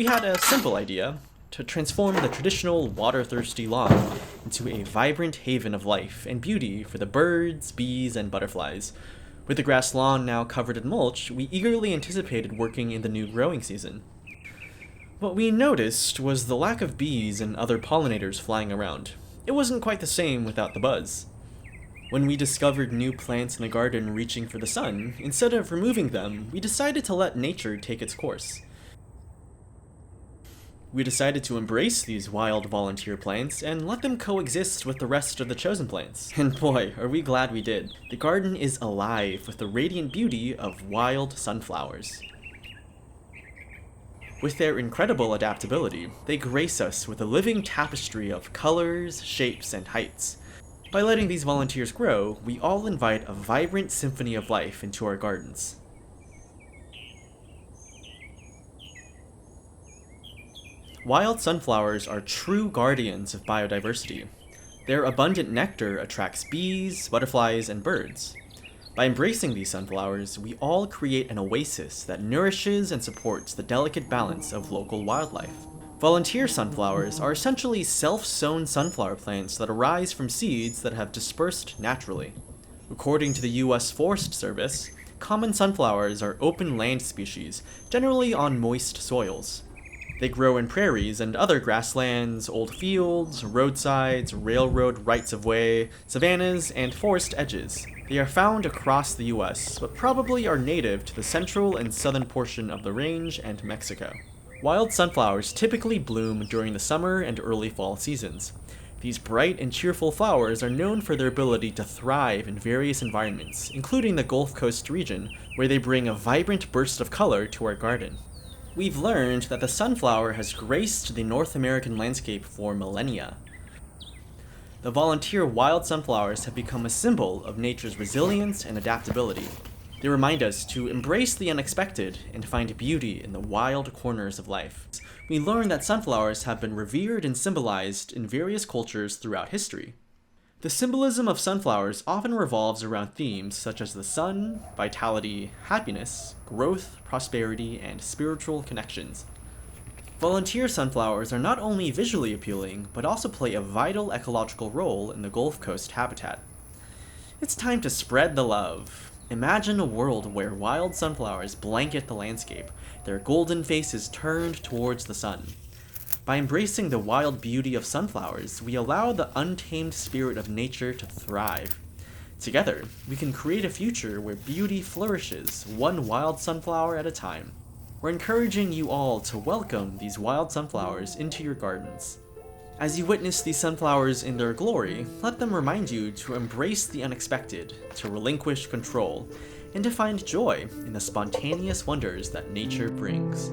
We had a simple idea to transform the traditional water-thirsty lawn into a vibrant haven of life and beauty for the birds, bees, and butterflies. With the grass lawn now covered in mulch, we eagerly anticipated working in the new growing season. What we noticed was the lack of bees and other pollinators flying around. It wasn't quite the same without the buzz. When we discovered new plants in the garden reaching for the sun, instead of removing them, we decided to let nature take its course. We decided to embrace these wild volunteer plants and let them coexist with the rest of the chosen plants. And boy, are we glad we did. The garden is alive with the radiant beauty of wild sunflowers. With their incredible adaptability, they grace us with a living tapestry of colors, shapes, and heights. By letting these volunteers grow, we all invite a vibrant symphony of life into our gardens. Wild sunflowers are true guardians of biodiversity. Their abundant nectar attracts bees, butterflies, and birds. By embracing these sunflowers, we all create an oasis that nourishes and supports the delicate balance of local wildlife. Volunteer sunflowers are essentially self-sown sunflower plants that arise from seeds that have dispersed naturally. According to the U.S. Forest Service, common sunflowers are open land species, generally on moist soils. They grow in prairies and other grasslands, old fields, roadsides, railroad rights-of-way, savannas, and forest edges. They are found across the US, but probably are native to the central and southern portion of the range and Mexico. Wild sunflowers typically bloom during the summer and early fall seasons. These bright and cheerful flowers are known for their ability to thrive in various environments, including the Gulf Coast region, where they bring a vibrant burst of color to our garden. We've learned that the sunflower has graced the North American landscape for millennia. The volunteer wild sunflowers have become a symbol of nature's resilience and adaptability. They remind us to embrace the unexpected and find beauty in the wild corners of life. We learn that sunflowers have been revered and symbolized in various cultures throughout history. The symbolism of sunflowers often revolves around themes such as the sun, vitality, happiness, growth, prosperity, and spiritual connections. Volunteer sunflowers are not only visually appealing, but also play a vital ecological role in the Gulf Coast habitat. It's time to spread the love. Imagine a world where wild sunflowers blanket the landscape, their golden faces turned towards the sun. By embracing the wild beauty of sunflowers, we allow the untamed spirit of nature to thrive. Together, we can create a future where beauty flourishes, one wild sunflower at a time. We're encouraging you all to welcome these wild sunflowers into your gardens. As you witness these sunflowers in their glory, let them remind you to embrace the unexpected, to relinquish control, and to find joy in the spontaneous wonders that nature brings.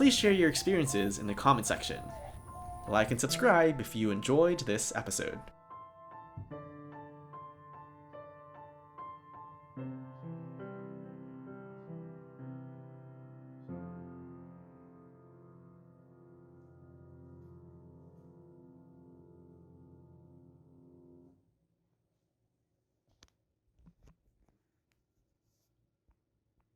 please share your experiences in the comment section. Like and subscribe if you enjoyed this episode.